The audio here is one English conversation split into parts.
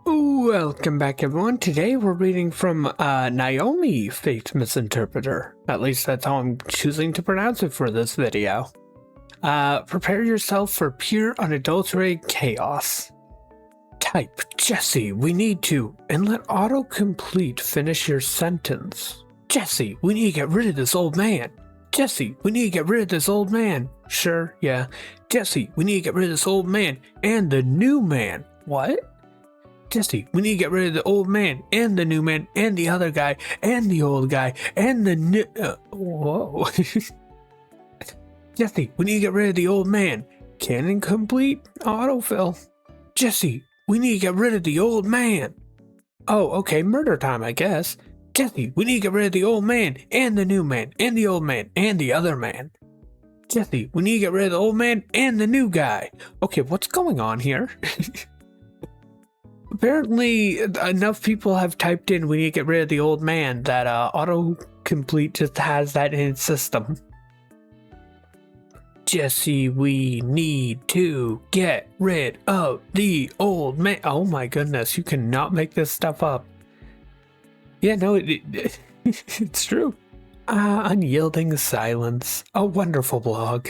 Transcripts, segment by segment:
Welcome back, everyone. Today we're reading from Naomi-Faith-Interpreter. At least that's how I'm choosing to pronounce it for this video. Prepare yourself for pure, unadulterated chaos. Type, Jesse, we need to, and let autocomplete finish your sentence. Jesse, we need to get rid of this old man. Jesse, we need to get rid of this old man. Sure, yeah. Jesse, we need to get rid of this old man and the new man. What? Jesse, we need to get rid of the old man and the new man and the other guy and the old guy and the new... whoa. Jesse, we need to get rid of the old man. Canon complete autofill. Jesse, we need to get rid of the old man. Oh, okay, murder time, I guess. Jesse, we need to get rid of the old man and the new man and the old man and the other man. Jesse, we need to get rid of the old man and the new guy. Okay, what's going on here? Apparently, enough people have typed in we need to get rid of the old man that autocomplete just has that in its system. Jesse, we need to get rid of the old man. Oh my goodness, you cannot make this stuff up. Yeah, no, it's true. Unyielding silence. A wonderful blog.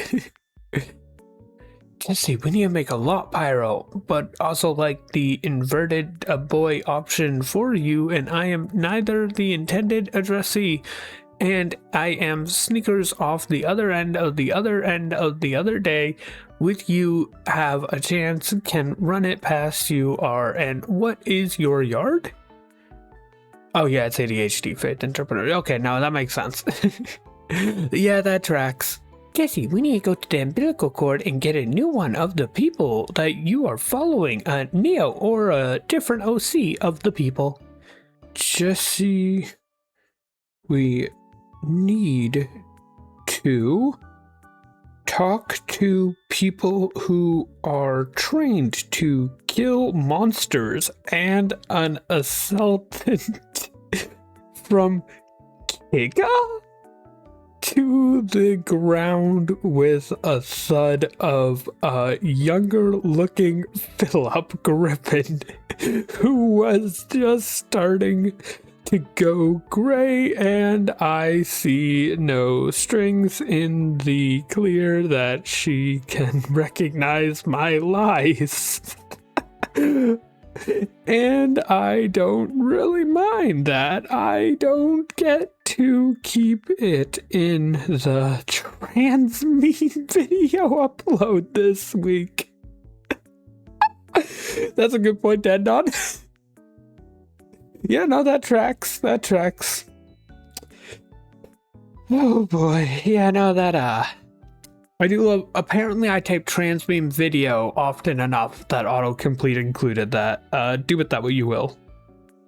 Jesse, we need to make a lot pyro, but also like the inverted boy option for you, and I am neither the intended addressee, and I am sneakers off the other end of the other end of the other day with you have a chance, can run it past you are, and what is your yard? Oh yeah, it's ADHD Faith Interpreter. Okay, now that makes sense. Yeah, that tracks. Jesse, we need to go to the umbilical cord and get a new one of the people that you are following, a Neo or a different OC of the people. Jesse, we need to talk to people who are trained to kill monsters and an assailtant from Kiga to the ground with a thud of a younger looking Philip Griffin who was just starting to go gray, and I see no strings in the clear that she can recognize my lies. And I don't really mind that. I don't get to keep it in the transmeme video upload this week. That's a good point to end on. Yeah, no, that tracks. That tracks. Oh boy. Yeah, no, that, I do love, apparently I type transmeme video often enough that autocomplete included that. Do with that what you will.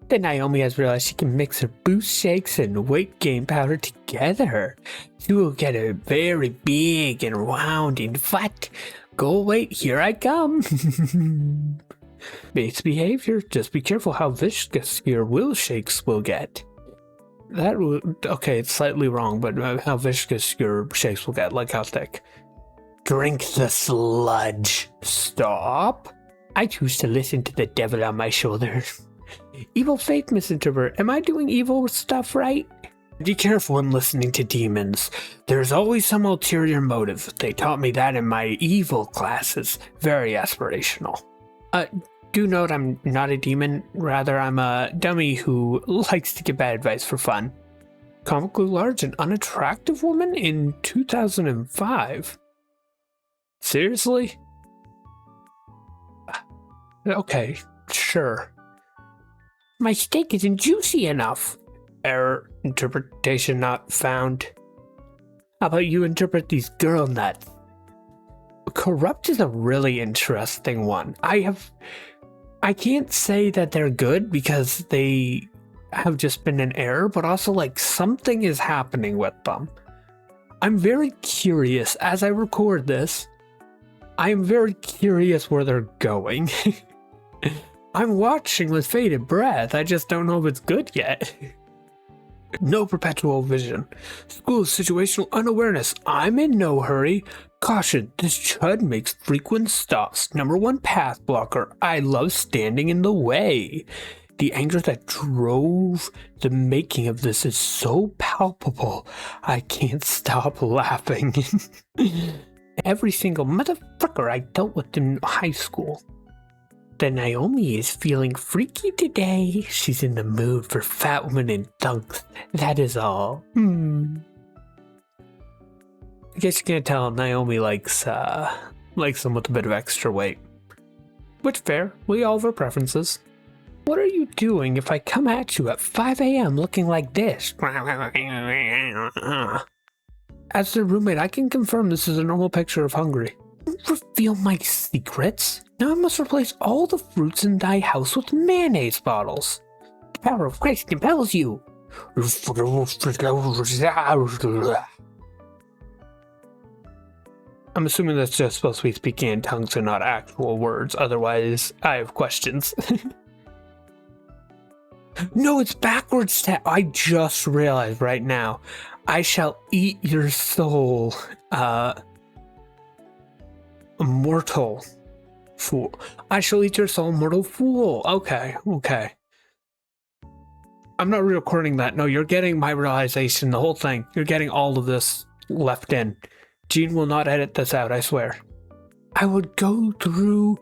Then Naomi has realized she can mix her boost shakes and weight gain powder together. She will get a very big and rounding fat. Go wait, here I come. Base behavior, just be careful how viscous your will shakes will get. That would, okay, it's slightly wrong, but how viscous your shakes will get, like how thick. Drink the sludge. Stop. I choose to listen to the devil on my shoulder. Evil Faith Misinterpreter, am I doing evil stuff right? Be careful when listening to demons. There's always some ulterior motive. They taught me that in my evil classes. Very aspirational. Do note I'm not a demon, rather I'm a dummy who likes to give bad advice for fun. Comically large and unattractive woman in 2005. Seriously? Okay, sure. My steak isn't juicy enough. Error, interpretation not found. How about you interpret these girl nuts? Corrupt is a really interesting one. I can't say that they're good because they have just been an error, but also like something is happening with them. I'm very curious as I record this. I'm very curious where they're going. I'm watching with bated breath. I just don't know if it's good yet. No perpetual vision. School situational unawareness. I'm in no hurry. Caution, this chud makes frequent stops. Number 1 path blocker. I love standing in the way. The anger that drove the making of this is so palpable, I can't stop laughing. Every single motherfucker I dealt with in high school. The Naomi is feeling freaky today. She's in the mood for fat women and dunks. That is all. I guess you can't tell Naomi likes them with a bit of extra weight. Which fair, we all have our preferences. What are you doing if I come at you at 5 a.m. looking like this? As their roommate, I can confirm this is a normal picture of hungry. Don't reveal my secrets. Now I must replace all the fruits in thy house with mayonnaise bottles. The power of Christ compels you. I'm assuming that's just supposed to be speaking in tongues and not actual words. Otherwise, I have questions. No, it's backwards. I just realized right now. I shall eat your soul, mortal fool. I shall eat your soul, mortal fool. Okay. I'm not recording that. No, you're getting my realization, the whole thing. You're getting all of this left in. Gene will not edit this out, I swear. I would go through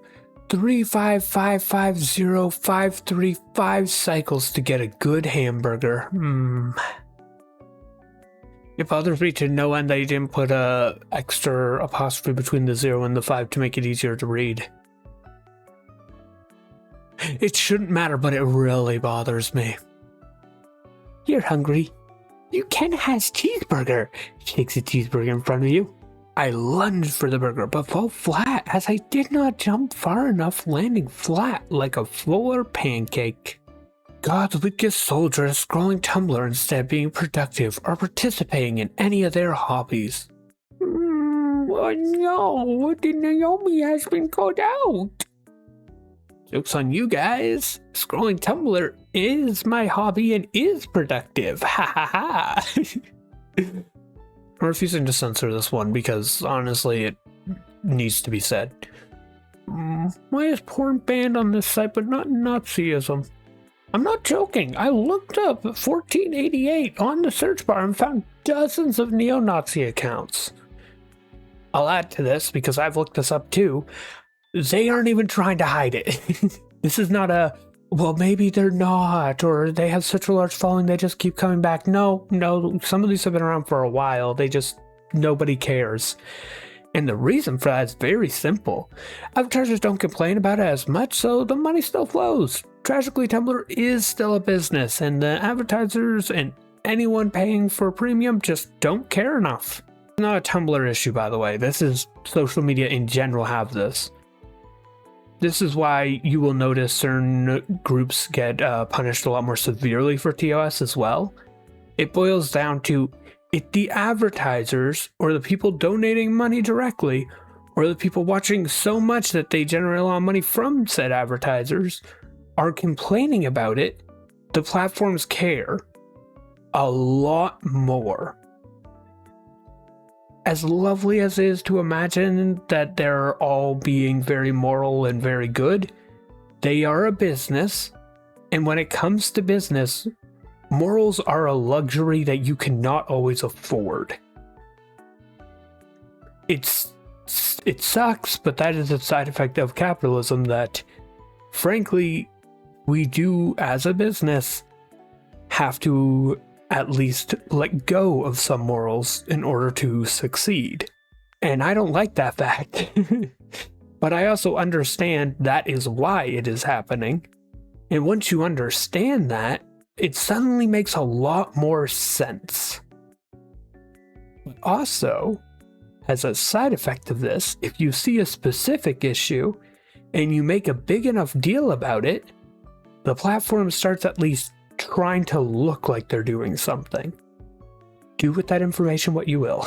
35550,535 cycles to get a good hamburger. It bothers me to no end that you didn't put a extra apostrophe between the 0 and the 5 to make it easier to read. It shouldn't matter, but it really bothers me. You're hungry. You can has cheeseburger. Shakes a cheeseburger in front of you. I lunged for the burger, but fell flat as I did not jump far enough, landing flat like a fuller pancake. God's weakest soldiers scrolling Tumblr instead of being productive or participating in any of their hobbies. Oh no, the Naomi has been called out. Joke's on you guys. Scrolling Tumblr is my hobby and is productive. Ha ha ha. I'm refusing to censor this one because honestly it needs to be said. Why is porn banned on this site but not Nazism? I'm not joking. I looked up 1488 on the search bar and found dozens of neo-Nazi accounts. I'll add to this because I've looked this up too. They aren't even trying to hide it. This is not a, well, maybe they're not, or they have such a large following they just keep coming back. No, some of these have been around for a while. Nobody cares. And the reason for that is very simple. Advertisers don't complain about it as much, so the money still flows. Tragically, Tumblr is still a business, and the advertisers and anyone paying for premium just don't care enough. It's not a Tumblr issue, by the way. This is social media in general have this. This is why you will notice certain groups get punished a lot more severely for TOS as well. It boils down to if the advertisers or the people donating money directly or the people watching so much that they generate a lot of money from said advertisers are complaining about it, the platforms care a lot more. As lovely as it is to imagine that they're all being very moral and very good, they are a business, and when it comes to business, morals are a luxury that you cannot always afford. It sucks, but that is a side effect of capitalism that, frankly, we do as a business have to at least let go of some morals in order to succeed. And I don't like that fact. But I also understand that is why it is happening. And once you understand that, it suddenly makes a lot more sense. But also, as a side effect of this, if you see a specific issue and you make a big enough deal about it, the platform starts at least trying to look like they're doing something. Do with that information what you will.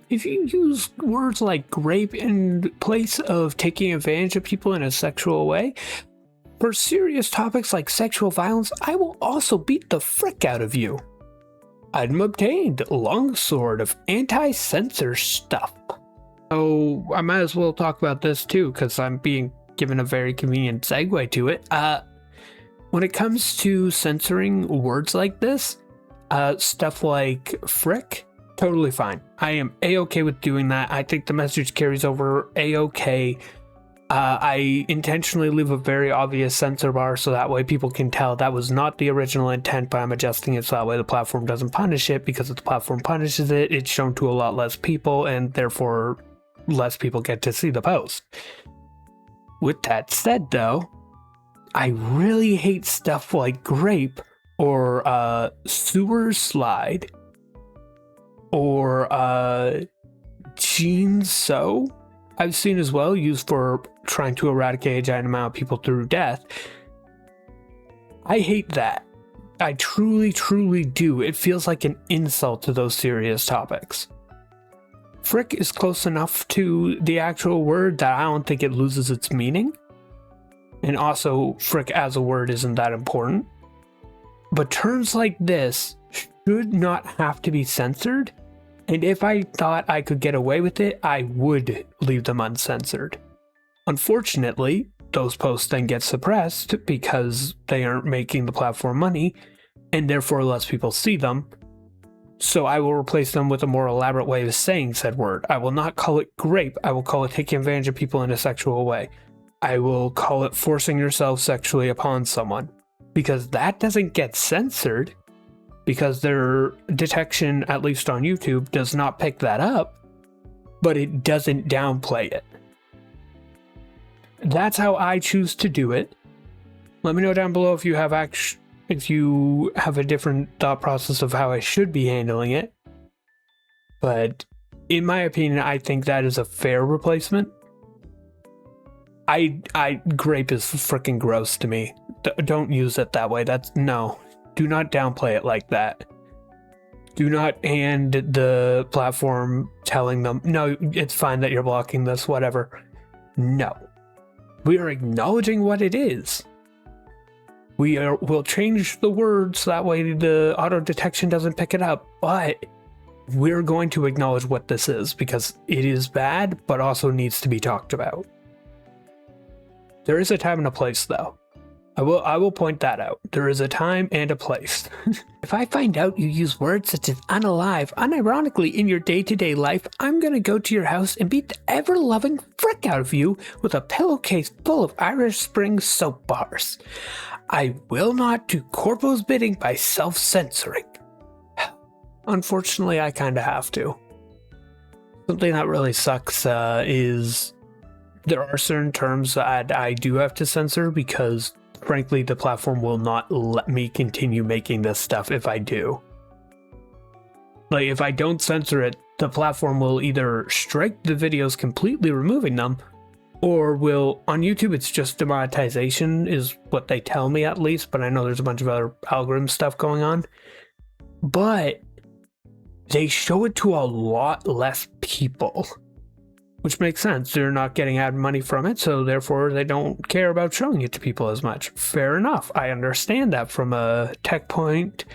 If you use words like rape in place of taking advantage of people in a sexual way, for serious topics like sexual violence, I will also beat the frick out of you. Item obtained, longsword of anti-censor stuff. Oh, I might as well talk about this too, because I'm being given a very convenient segue to it. When it comes to censoring words like this, stuff like frick, totally fine. I am a-okay with doing that. I think the message carries over a-okay. I intentionally leave a very obvious censor bar so that way people can tell that was not the original intent, but I'm adjusting it so that way the platform doesn't punish it, because if the platform punishes it, it's shown to a lot less people, and therefore less people get to see the post. With that said though, I really hate stuff like grape or sewer slide or gene so. I've seen as well used for trying to eradicate a giant amount of people through death. I hate that. I truly, truly do. It feels like an insult to those serious topics. Frick is close enough to the actual word that I don't think it loses its meaning. And also, frick as a word isn't that important. But terms like this should not have to be censored. And if I thought I could get away with it, I would leave them uncensored. Unfortunately, those posts then get suppressed because they aren't making the platform money, and therefore less people see them. So I will replace them with a more elaborate way of saying said word. I will not call it grape, I will call it taking advantage of people in a sexual way. I will call it forcing yourself sexually upon someone. Because that doesn't get censored, because their detection, at least on YouTube, does not pick that up, but it doesn't downplay it. That's how I choose to do it. Let me know down below if you have a different thought process of how I should be handling it. But in my opinion, I think that is a fair replacement. Grape is freaking gross to me. Don't use it that way. No. Do not downplay it like that. Do not hand the platform telling them, no, it's fine that you're blocking this, whatever. No. We are acknowledging what it is. We'll change the words so that way the auto detection doesn't pick it up, but we're going to acknowledge what this is because it is bad, but also needs to be talked about. There is a time and a place, though. I will point that out. There is a time and a place. If I find out you use words such as unalive unironically in your day-to-day life, I'm gonna go to your house and beat the ever-loving frick out of you with a pillowcase full of Irish Spring soap bars. I will not do Corpo's bidding by self-censoring. Unfortunately, I kinda have to. Something that really sucks is there are certain terms that I do have to censor because frankly, the platform will not let me continue making this stuff if I do. Like, if I don't censor it, the platform will either strike the videos completely removing them, or will, on YouTube it's just demonetization is what they tell me at least, but I know there's a bunch of other algorithm stuff going on. But they show it to a lot less people. Which makes sense. They're not getting ad money from it, so therefore they don't care about showing it to people as much. Fair enough. I understand that from a tech point.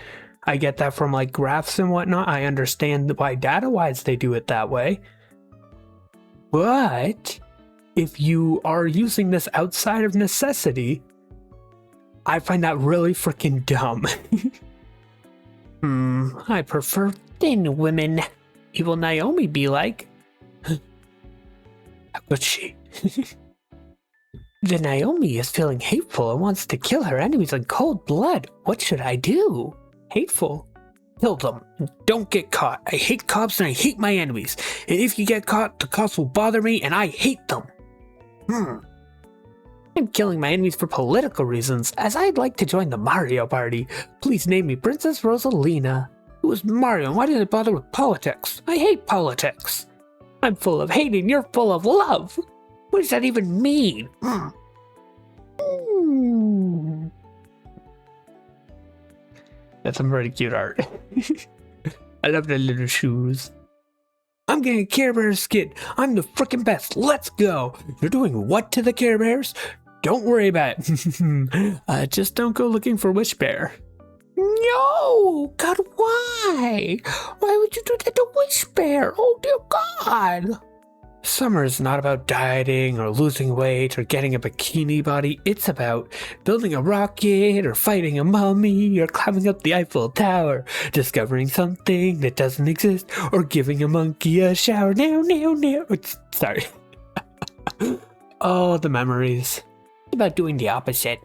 I get that from like graphs and whatnot. I understand why data-wise they do it that way. But if you are using this outside of necessity, I find that really freaking dumb. I prefer thin women. Evil Naomi be like? How could she? The Naomi is feeling hateful and wants to kill her enemies in cold blood. What should I do? Hateful? Kill them. Don't get caught. I hate cops and I hate my enemies. And if you get caught, the cops will bother me and I hate them. I'm killing my enemies for political reasons, as I'd like to join the Mario Party. Please name me Princess Rosalina. Who is Mario and why did I bother with politics? I hate politics. I'm full of hate and you're full of love. What does that even mean? That's some pretty cute art. I love the little shoes. I'm getting a Care Bears skin. I'm the frickin' best. Let's go. You're doing what to the Care Bears? Don't worry about it. Just don't go looking for Wish Bear. No! God, why? Why would you do that to Wish Bear? Oh, dear God! Summer is not about dieting or losing weight or getting a bikini body. It's about building a rocket or fighting a mummy or climbing up the Eiffel Tower, discovering something that doesn't exist, or giving a monkey a shower. No. Sorry. Oh, the memories. It's about doing the opposite.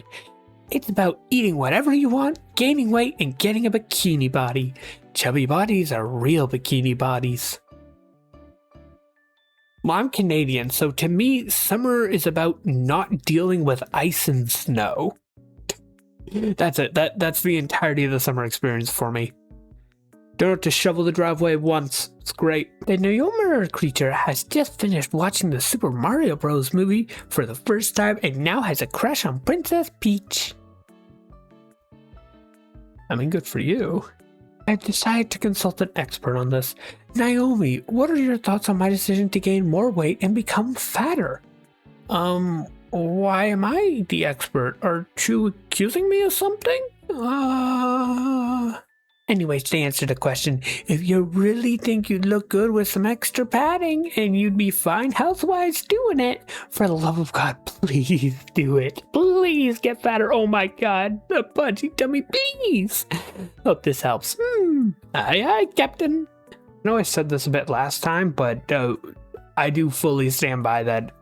It's about eating whatever you want, gaining weight, and getting a bikini body. Chubby bodies are real bikini bodies. Well, I'm Canadian, so to me, summer is about not dealing with ice and snow. That's it. That's the entirety of the summer experience for me. Don't have to shovel the driveway once. It's great. The Naomi creature has just finished watching the Super Mario Bros. Movie for the first time and now has a crush on Princess Peach. I mean, good for you. I've decided to consult an expert on this. Naomi, what are your thoughts on my decision to gain more weight and become fatter? Why am I the expert? Are you accusing me of something? Anyways, to answer the question, if you really think you'd look good with some extra padding and you'd be fine health-wise doing it, for the love of God, please do it. Please get fatter. Oh my God, the pudgy tummy, please. Hope this helps. Aye, Captain. I know I said this a bit last time, but I do fully stand by that.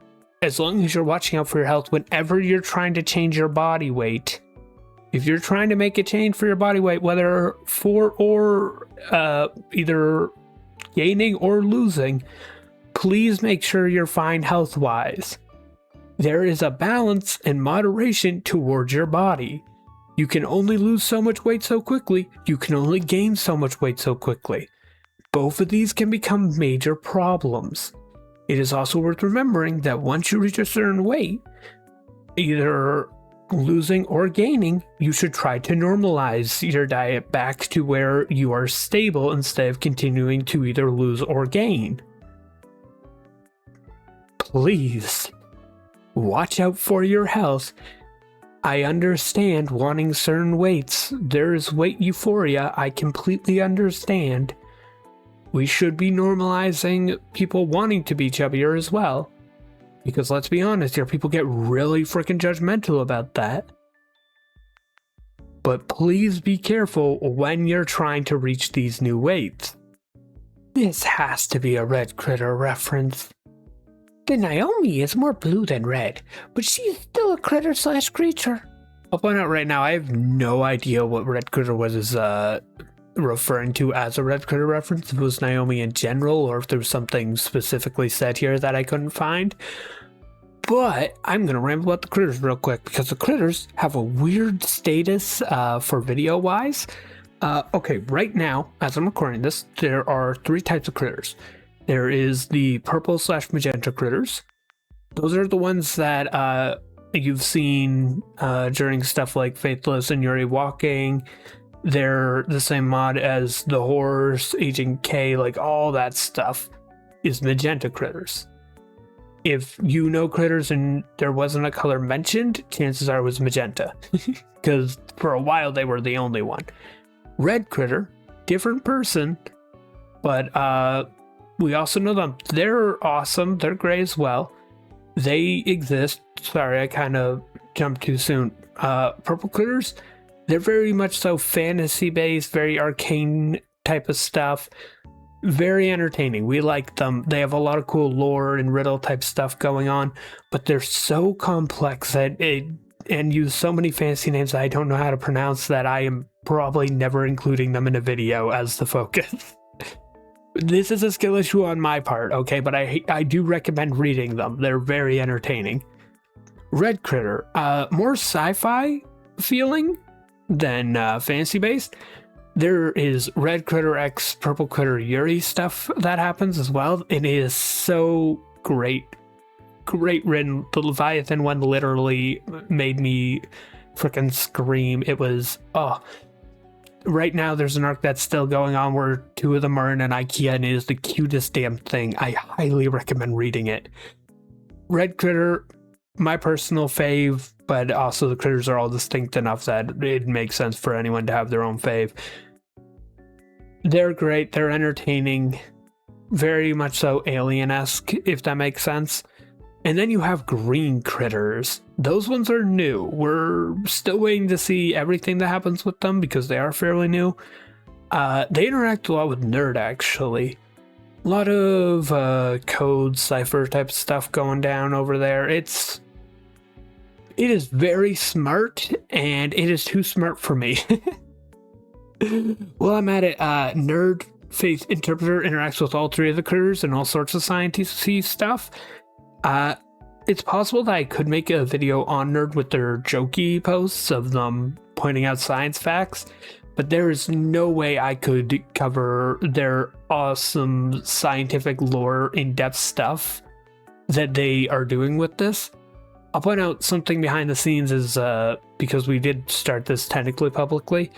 As long as you're watching out for your health whenever you're trying to change your body weight, if you're trying to make a change for your body weight, whether for or either gaining or losing, please make sure you're fine health-wise. There is a balance and moderation towards your body. You can only lose so much weight so quickly. You can only gain so much weight so quickly. Both of these can become major problems. It is also worth remembering that once you reach a certain weight, either losing or gaining, you should try to normalize your diet back to where you are stable instead of continuing to either lose or gain. Please, watch out for your health. I understand wanting certain weights. There's weight euphoria. I completely understand. We should be normalizing people wanting to be chubbier as well. Because let's be honest here, people get really freaking judgmental about that. But please be careful when you're trying to reach these new weights. This has to be a Red Critter reference. The Naomi is more blue than red, but she's still a critter/creature. I'll point out right now, I have no idea what Red Critter was referring to as a Red Critter reference, if it was Naomi in general or if there was something specifically said here that I couldn't find. But I'm gonna ramble about the critters real quick because the critters have a weird status for video wise. Okay, right now as I'm recording this, there are 3 types of critters. There is the purple/magenta critters. Those are the ones that you've seen during stuff like Faithless and Yuri Walking. They're the same mod as the horse, Agent K, like all that stuff is magenta critters. If you know critters and there wasn't a color mentioned, chances are it was magenta. Because for a while they were the only one. Red critter, different person, but we also know them. They're awesome. They're great as well. They exist. Sorry, I kind of jumped too soon. Purple critters, they're very much so fantasy-based, very arcane type of stuff. Very entertaining. We like them. They have a lot of cool lore and riddle type stuff going on, but they're so complex and use so many fancy names that I don't know how to pronounce that I am probably never including them in a video as the focus. This is a skill issue on my part, okay, but I do recommend reading them. They're very entertaining. Red critter, more sci-fi feeling than fantasy-based. There is Red Critter X Purple Critter Yuri stuff that happens as well. It is so great. Great written. The Leviathan one literally made me freaking scream. It was, right now there's an arc that's still going on where 2 of them are in an IKEA and it is the cutest damn thing. I highly recommend reading it. Red Critter, my personal fave, but also the critters are all distinct enough that it makes sense for anyone to have their own fave. They're great. They're entertaining. Very much so alien-esque, if that makes sense. And then you have green critters. Those ones are new. We're still waiting to see everything that happens with them because they are fairly new. They interact a lot with Nerd, actually. A lot of code, cipher type stuff going down over there. It is very smart, and it is too smart for me. Well, I'm at it. Naomi-Faith-Interpreter interacts with all three of the critters and all sorts of sciencey stuff. It's possible that I could make a video on Nerd with their jokey posts of them pointing out science facts, but there is no way I could cover their awesome scientific lore in-depth stuff that they are doing with this. I'll point out something behind the scenes is, because we did start this technically publicly,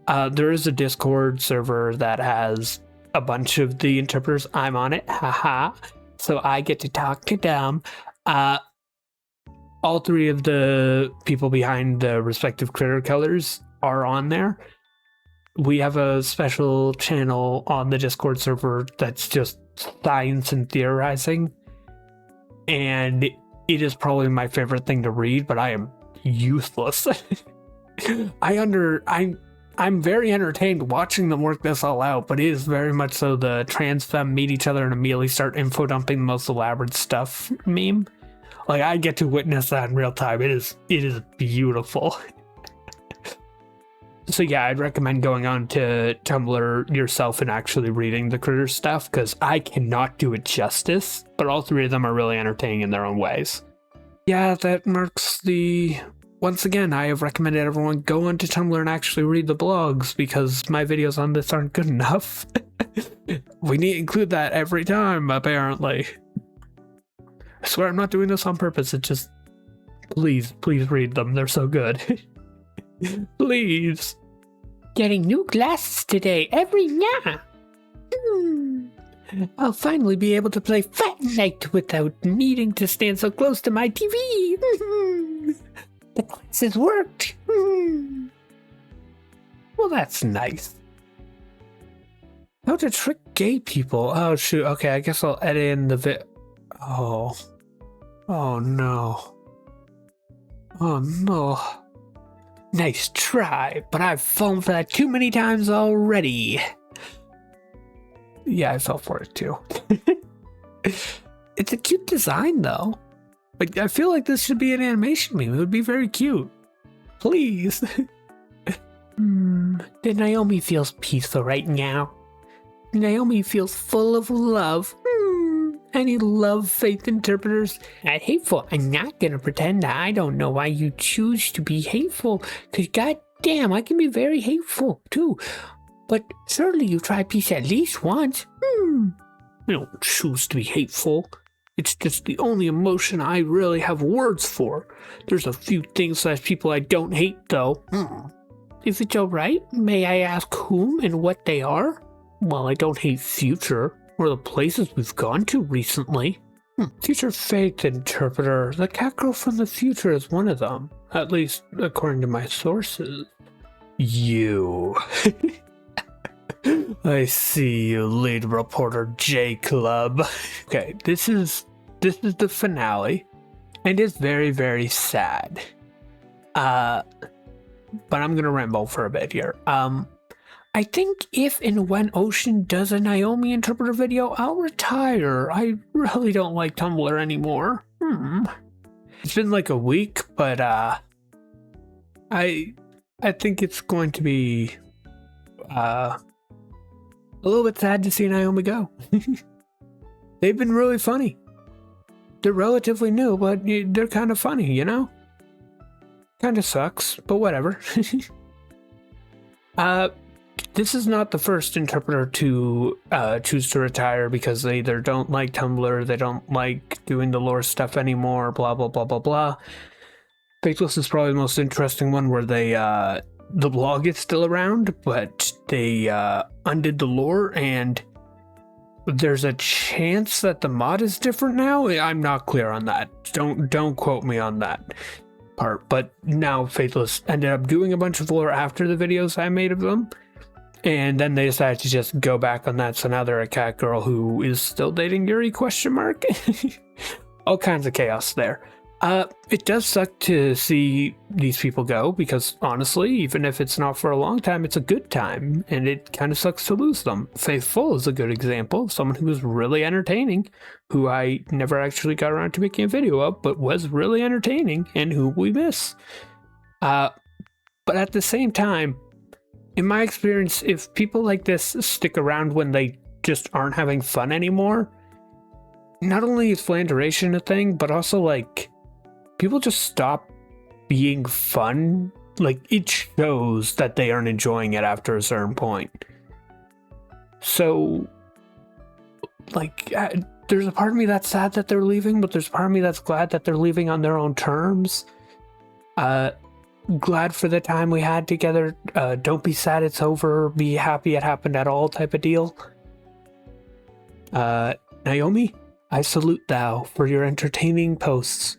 there is a Discord server that has a bunch of the interpreters. I'm on it, haha. So I get to talk to them. All three of the people behind the respective critter colors are on there. We have a special channel on the Discord server that's just science and theorizing. And it is probably my favorite thing to read, but I am useless. I'm very entertained watching them work this all out, but it is very much so the trans femme meet each other and immediately start info dumping the most elaborate stuff meme. Like, I get to witness that in real time. It is beautiful. So yeah, I'd recommend going on to Tumblr yourself and actually reading the critter stuff, because I cannot do it justice, but all three of them are really entertaining in their own ways. Yeah, that marks the... Once again, I have recommended everyone go onto Tumblr and actually read the blogs, because my videos on this aren't good enough. We need to include that every time, apparently. I swear I'm not doing this on purpose, it's just... Please read them, they're so good. Please. Getting new glasses today, every night. I'll finally be able to play Fortnite without needing to stand so close to my TV. The glasses worked. Well, that's nice. How to trick gay people. Oh, shoot. Okay, I guess I'll edit in the Oh. Oh, no. Oh, no. Nice try, but I've fallen for that too many times already. Yeah, I fell for it too. It's a cute design, though. Like, I feel like this should be an animation meme. It would be very cute. Please. The Naomi feels peaceful right now. Naomi feels full of love. Any love faith interpreters? Not hateful. I'm not gonna pretend that I don't know why you choose to be hateful. Cause goddamn, I can be very hateful too. But surely you try peace at least once. I don't choose to be hateful. It's just the only emotion I really have words for. There's a few things slash people I don't hate though. If it's alright, may I ask whom and what they are? Well, I don't hate Future, or the places we've gone to recently. Future Faith Interpreter. The cat girl from the future is one of them. At least, according to my sources. You. I see you, lead reporter J Club. Okay, this is the finale, and it's very, very sad. But I'm gonna ramble for a bit here. I think if and when Ocean does a Naomi Interpreter video, I'll retire. I really don't like Tumblr anymore. It's been like a week, but I think it's going to be a little bit sad to see Naomi go. They've been really funny. They're relatively new, but they're kind of funny, you know? Kind of sucks, but whatever. This is not the first interpreter to choose to retire because they either don't like Tumblr, they don't like doing the lore stuff anymore, blah, blah, blah, blah, blah. Faithless is probably the most interesting one where they, the blog is still around, but they undid the lore, and There's a chance that the mod is different now. I'm not clear on that. Don't quote me on that part. But now Faithless ended up doing a bunch of lore after the videos I made of them, and then they decided to just go back on that. So now they're a cat girl who is still dating Yuri ? All kinds of chaos there. It does suck to see these people go, because honestly, even if it's not for a long time, it's a good time, and it kind of sucks to lose them. Faithful is a good example of someone who was really entertaining, who I never actually got around to making a video of, but was really entertaining, and who we miss. But at the same time, in my experience, if people like this stick around when they just aren't having fun anymore, not only is flanderation a thing, but also, like, people just stop being fun. Like, it shows that they aren't enjoying it after a certain point. So, like, there's a part of me that's sad that they're leaving, but there's a part of me that's glad that they're leaving on their own terms. Glad for the time we had together. Don't be sad it's over. Be happy it happened at all type of deal. Naomi, I salute thou for your entertaining posts.